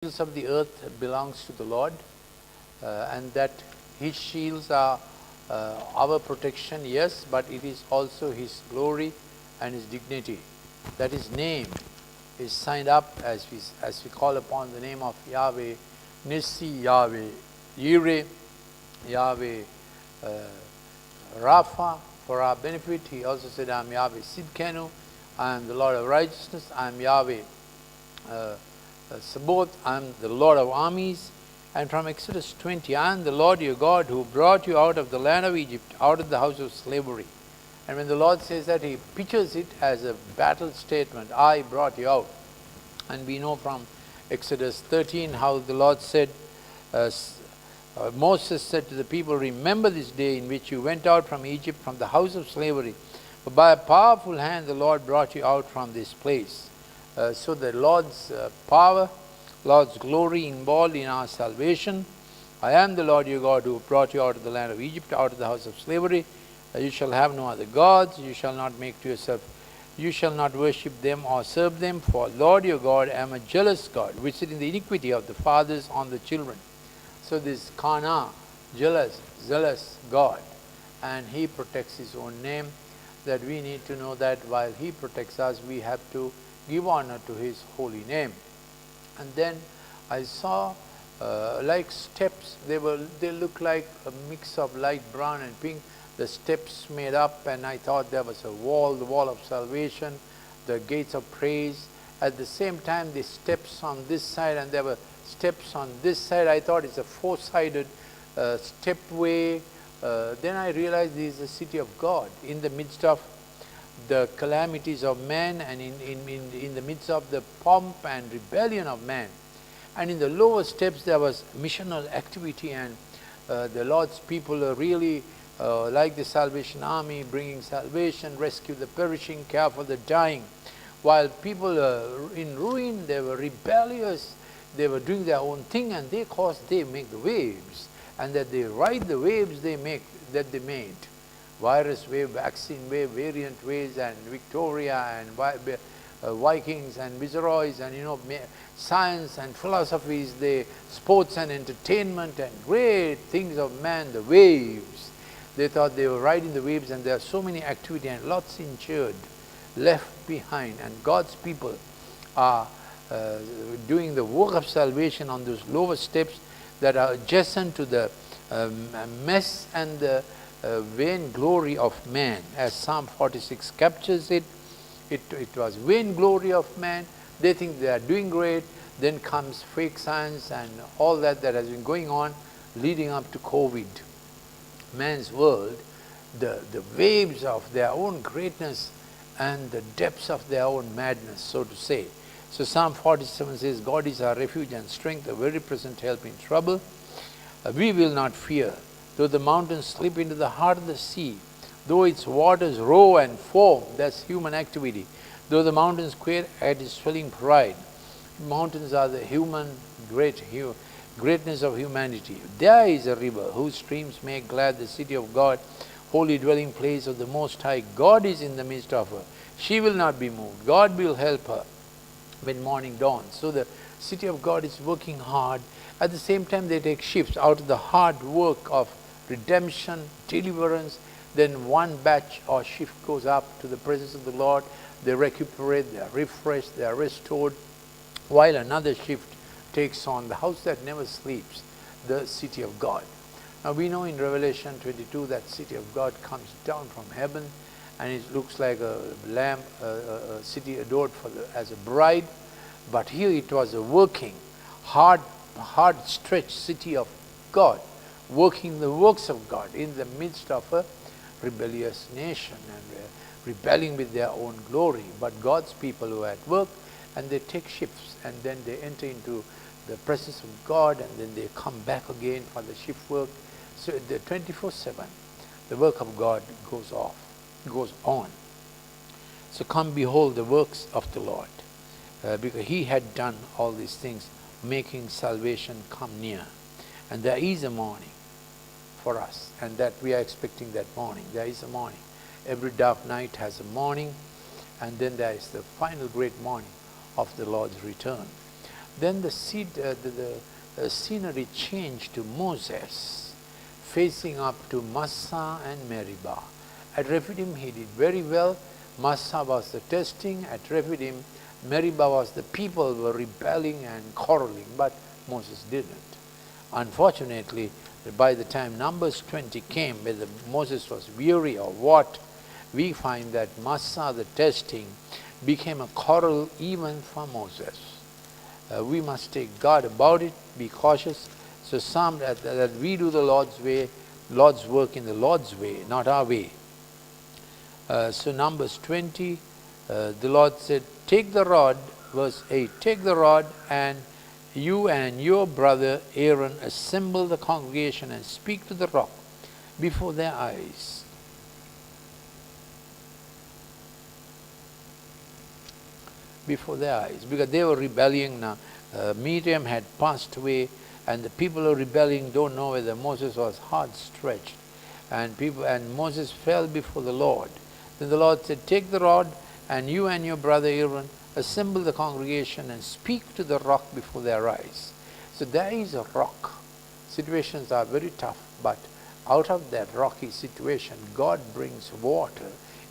Shields of the earth belongs to the Lord, and that His shields are our protection, yes, but it is also His glory and His dignity. That His name is signed up as we call upon the name of Yahweh, Nissi, Yahweh, Yireh, Yahweh, Rapha, for our benefit. He also said, I am Yahweh Sidkenu, I am the Lord of righteousness, I am Yahweh Sabaoth, I am the Lord of armies. And from Exodus 20, I am the Lord your God who brought you out of the land of Egypt, out of the house of slavery. And when the Lord says that, He pictures it as a battle statement. I brought you out. And we know from Exodus 13 how the Lord said, Moses said to the people, remember this day in which you went out from Egypt, from the house of slavery. For by a powerful hand the Lord brought you out from this place. So the Lord's power, Lord's glory involved in our salvation. I am the Lord your God who brought you out of the land of Egypt, out of the house of slavery. You shall have no other gods. You shall not make to yourself. You shall not worship them or serve them. For Lord your God, I am a jealous God, visiting the iniquity of the fathers on the children. So this Kana, jealous, zealous God, and He protects His own name. That we need to know that while He protects us, we have to give honor to His holy name. And then I saw like steps. They look like a mix of light brown and pink. The steps made up, and I thought there was a wall, the wall of salvation, the gates of praise. At the same time, the steps on this side, and there were steps on this side. I thought it's a four-sided stepway. Then I realized this is the city of God in the midst of the calamities of man, and in the midst of the pomp and rebellion of man. And in the lower steps there was missional activity, and the Lord's people are really like the Salvation Army, bringing salvation, rescue the perishing, care for the dying. While people in ruin, they were rebellious, they were doing their own thing, and they make the waves, and that they ride the waves they made. Virus wave, vaccine wave, variant waves, and Victoria, and Vikings, and Viceroys, and science and philosophies, the sports and entertainment, and great things of man, the waves. They thought they were riding the waves, and there are so many activity, and lots injured, left behind. And God's people are doing the work of salvation on those lower steps that are adjacent to the mess and the vain glory of man. As Psalm 46 captures it, it was vain glory of man. They think they are doing great. Then comes fake science and all that has been going on leading up to COVID. Man's world, the waves of their own greatness and the depths of their own madness, so to say. So Psalm 47 says, God is our refuge and strength, a very present help in trouble. We will not fear, though the mountains slip into the heart of the sea, though its waters roar and foam, that's human activity, though the mountains quake at its swelling pride. Mountains are the greatness of humanity. There is a river whose streams make glad the city of God, holy dwelling place of the Most High. God is in the midst of her. She will not be moved. God will help her when morning dawns. So the city of God is working hard. At the same time, they take shifts out of the hard work of redemption, deliverance. Then one batch or shift goes up to the presence of the Lord. They recuperate, they are refreshed, they are restored, while another shift takes on the house that never sleeps, the city of God. Now we know in Revelation 22 that city of God comes down from heaven, and it looks like a lamb, a city adored as a bride. But here it was a working, hard stretched city of God, working the works of God in the midst of a rebellious nation, and rebelling with their own glory. But God's people who are at work, and they take shifts, and then they enter into the presence of God, and then they come back again for the shift work. So the 24/7, the work of God goes on. So come behold the works of the Lord, because He had done all these things, making salvation come near. And there is a morning for us, and that we are expecting that morning. There is a morning. Every dark night has a morning, and then there is the final great morning of the Lord's return. Then the scenery changed to Moses, facing up to Massah and Meribah. At Rephidim he did very well. Massah was the testing. At Rephidim, Meribah was the people were rebelling and quarreling, but Moses didn't. Unfortunately, by the time Numbers 20 came, whether Moses was weary or what, we find that Massah, the testing, became a quarrel even for Moses. We must take God about it, be cautious. So that we do the Lord's way, Lord's work in the Lord's way, not our way. So Numbers 20, the Lord said, take the rod, verse 8, take the rod, and you and your brother Aaron assemble the congregation and speak to the rock before their eyes. Before their eyes, because they were rebelling now. Miriam had passed away, and the people who are rebelling don't know whether Moses was hard stretched, and Moses fell before the Lord. Then the Lord said, take the rod, and you and your brother Aaron assemble the congregation and speak to the rock before their eyes. So there is a rock. Situations are very tough, but out of that rocky situation, God brings water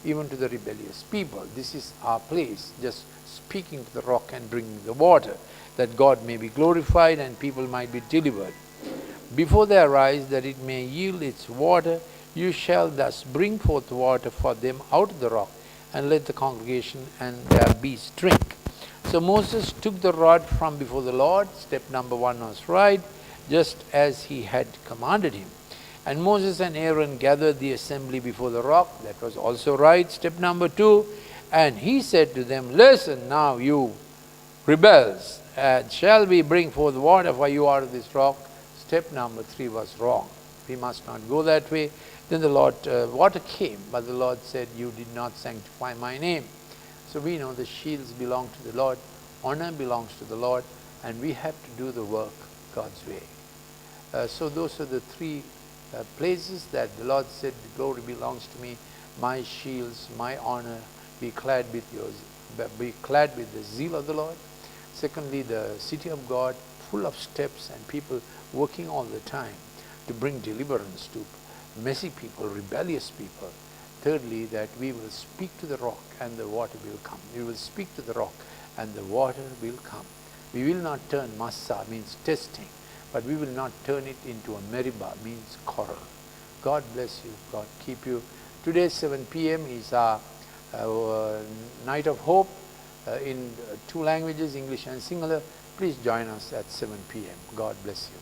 even to the rebellious people. This is our place, just speaking to the rock and bringing the water, that God may be glorified and people might be delivered. Before their eyes, that it may yield its water, you shall thus bring forth water for them out of the rock, and let the congregation and their beasts drink. So Moses took the rod from before the Lord. Step number 1 was right, just as he had commanded him. And Moses and Aaron gathered the assembly before the rock. That was also right. Step number 2, and he said to them, listen now, you rebels, shall we bring forth water for you out of this rock? Step number 3 was wrong. We must not go that way. Then the Lord, water came, but the Lord said, you did not sanctify my name. So we know the shields belong to the Lord, honor belongs to the Lord, and we have to do the work God's way. So those are the 3 places that the Lord said, the glory belongs to me, my shields, my honor, be clad with the zeal of the Lord. Secondly, the city of God, full of steps and people working all the time to bring deliverance to messy people, rebellious people. Thirdly, that we will speak to the rock and the water will come. We will speak to the rock and the water will come. We will not turn Massah, means testing, but we will not turn it into a Meribah, means quarrel. God bless you. God keep you. Today 7 p.m. is our night of hope in 2 languages, English and Sinhala. Please join us at 7 p.m. God bless you.